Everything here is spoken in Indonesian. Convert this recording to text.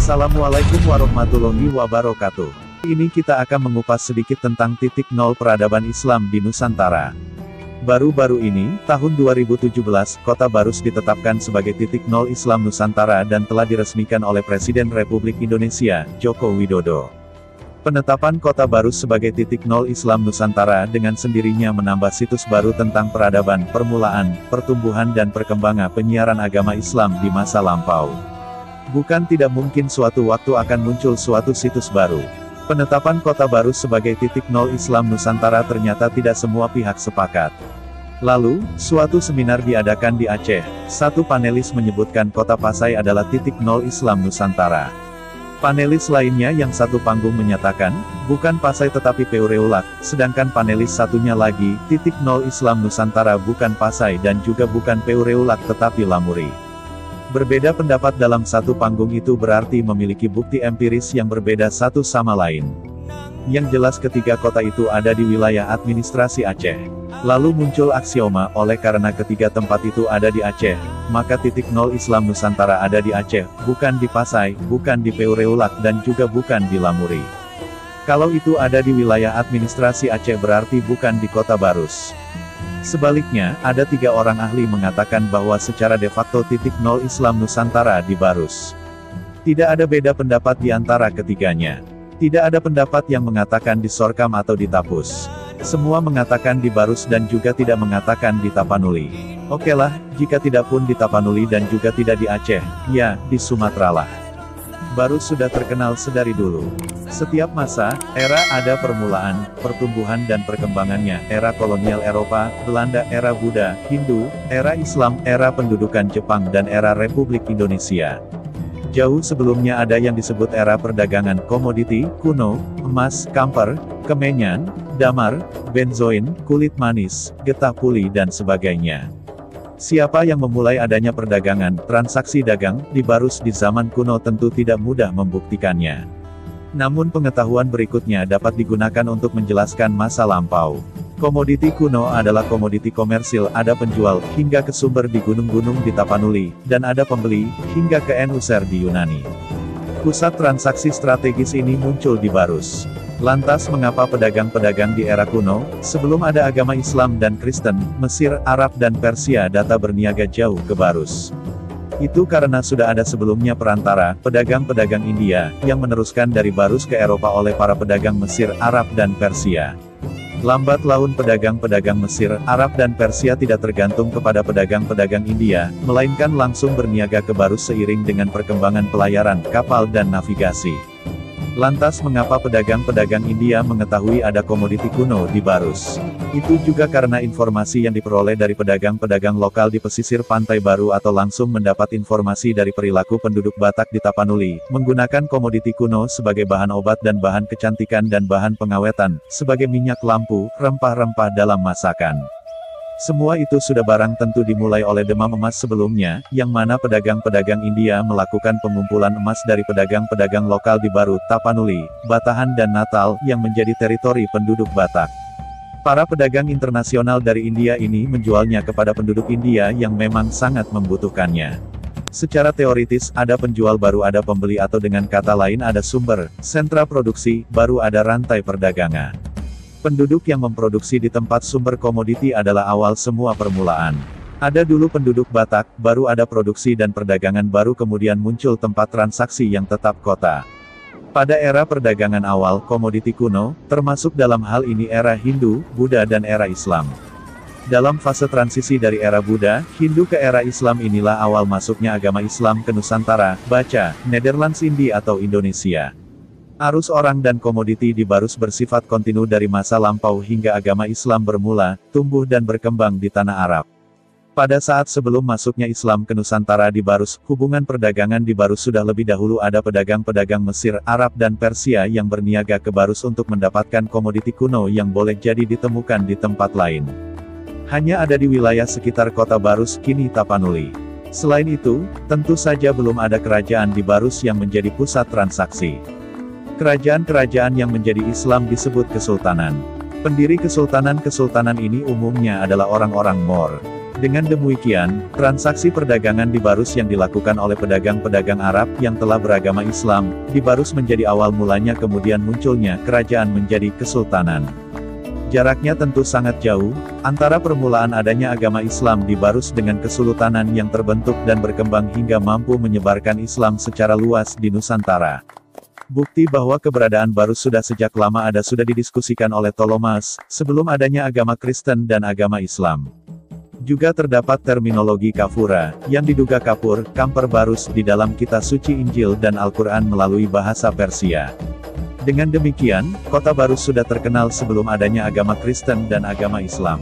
Assalamualaikum warahmatullahi wabarakatuh. Ini kita akan mengupas sedikit tentang titik nol peradaban Islam di Nusantara. Baru-baru ini, tahun 2017, Kota Barus ditetapkan sebagai titik nol Islam Nusantara dan telah diresmikan oleh Presiden Republik Indonesia, Joko Widodo. Penetapan Kota Barus sebagai titik nol Islam Nusantara dengan sendirinya menambah situs baru tentang peradaban, permulaan, pertumbuhan dan perkembangan penyiaran agama Islam di masa lampau. Bukan tidak mungkin suatu waktu akan muncul suatu situs baru. Penetapan Kota Barus sebagai titik nol Islam Nusantara ternyata tidak semua pihak sepakat. Lalu, suatu seminar diadakan di Aceh. Satu panelis menyebutkan Kota Pasai adalah titik nol Islam Nusantara. Panelis lainnya yang satu panggung menyatakan, bukan Pasai tetapi Peureulak, sedangkan panelis satunya lagi, titik nol Islam Nusantara bukan Pasai dan juga bukan Peureulak tetapi Lamuri. Berbeda pendapat dalam satu panggung itu berarti memiliki bukti empiris yang berbeda satu sama lain. Yang jelas ketiga kota itu ada di wilayah administrasi Aceh. Lalu muncul aksioma, oleh karena ketiga tempat itu ada di Aceh, maka titik nol Islam Nusantara ada di Aceh, bukan di Pasai, bukan di Peureulak dan juga bukan di Lamuri. Kalau itu ada di wilayah administrasi Aceh berarti bukan di Kota Barus. Sebaliknya, ada 3 orang ahli mengatakan bahwa secara de facto titik nol Islam Nusantara di Barus. Tidak ada beda pendapat di antara ketiganya. Tidak ada pendapat yang mengatakan di Sorkam atau di Tapus. Semua mengatakan di Barus dan juga tidak mengatakan di Tapanuli. Okelah, jika tidak pun di Tapanuli dan juga tidak di Aceh, ya, di Sumatera lah. Barus sudah terkenal sedari dulu. Setiap masa, era ada permulaan, pertumbuhan dan perkembangannya, era kolonial Eropa, Belanda, era Buddha, Hindu, era Islam, era pendudukan Jepang dan era Republik Indonesia. Jauh sebelumnya ada yang disebut era perdagangan komoditi, kuno, emas, kamper, kemenyan, damar, benzoin, kulit manis, getah puli dan sebagainya. Siapa yang memulai adanya perdagangan, transaksi dagang, di Barus di zaman kuno tentu tidak mudah membuktikannya. Namun pengetahuan berikutnya dapat digunakan untuk menjelaskan masa lampau. Komoditi kuno adalah komoditi komersil, ada penjual, hingga ke sumber di gunung-gunung di Tapanuli, dan ada pembeli, hingga ke User di Yunani. Pusat transaksi strategis ini muncul di Barus. Lantas mengapa pedagang-pedagang di era kuno, sebelum ada agama Islam dan Kristen, Mesir, Arab dan Persia data berniaga jauh ke Barus? Itu karena sudah ada sebelumnya perantara, pedagang-pedagang India, yang meneruskan dari Barus ke Eropa oleh para pedagang Mesir, Arab dan Persia. Lambat laun pedagang-pedagang Mesir, Arab dan Persia tidak tergantung kepada pedagang-pedagang India, melainkan langsung berniaga ke Barus seiring dengan perkembangan pelayaran, kapal dan navigasi. Lantas mengapa pedagang-pedagang India mengetahui ada komoditi kuno di Barus? Itu juga karena informasi yang diperoleh dari pedagang-pedagang lokal di pesisir Pantai Baru atau langsung mendapat informasi dari perilaku penduduk Batak di Tapanuli, menggunakan komoditi kuno sebagai bahan obat dan bahan kecantikan dan bahan pengawetan, sebagai minyak lampu, rempah-rempah dalam masakan. Semua itu sudah barang tentu dimulai oleh demam emas sebelumnya, yang mana pedagang-pedagang India melakukan pengumpulan emas dari pedagang-pedagang lokal di Baru, Tapanuli, Batahan dan Natal, yang menjadi teritori penduduk Batak. Para pedagang internasional dari India ini menjualnya kepada penduduk India yang memang sangat membutuhkannya. Secara teoritis, ada penjual baru ada pembeli atau dengan kata lain ada sumber, sentra produksi, baru ada rantai perdagangan. Penduduk yang memproduksi di tempat sumber komoditi adalah awal semua permulaan. Ada dulu penduduk Batak, baru ada produksi dan perdagangan baru kemudian muncul tempat transaksi yang tetap kota. Pada era perdagangan awal komoditi kuno, termasuk dalam hal ini era Hindu, Buddha dan era Islam. Dalam fase transisi dari era Buddha, Hindu ke era Islam inilah awal masuknya agama Islam ke Nusantara, baca, Nederlands Indi atau Indonesia. Arus orang dan komoditi di Barus bersifat kontinu dari masa lampau hingga agama Islam bermula, tumbuh dan berkembang di tanah Arab. Pada saat sebelum masuknya Islam ke Nusantara di Barus, hubungan perdagangan di Barus sudah lebih dahulu ada pedagang-pedagang Mesir, Arab dan Persia yang berniaga ke Barus untuk mendapatkan komoditi kuno yang boleh jadi ditemukan di tempat lain. Hanya ada di wilayah sekitar kota Barus, kini Tapanuli. Selain itu, tentu saja belum ada kerajaan di Barus yang menjadi pusat transaksi. Kerajaan-kerajaan yang menjadi Islam disebut kesultanan. Pendiri kesultanan-kesultanan ini umumnya adalah orang-orang Moor. Dengan demikian, transaksi perdagangan di Barus yang dilakukan oleh pedagang-pedagang Arab yang telah beragama Islam, di Barus menjadi awal mulanya kemudian munculnya kerajaan menjadi kesultanan. Jaraknya tentu sangat jauh, antara permulaan adanya agama Islam di Barus dengan kesultanan yang terbentuk dan berkembang hingga mampu menyebarkan Islam secara luas di Nusantara. Bukti bahwa keberadaan Barus sudah sejak lama sudah didiskusikan oleh Ptolemeus, sebelum adanya agama Kristen dan agama Islam. Juga terdapat terminologi kafura, yang diduga kapur, kamper Barus di dalam kitab suci Injil dan Al-Quran melalui bahasa Persia. Dengan demikian, kota Barus sudah terkenal sebelum adanya agama Kristen dan agama Islam.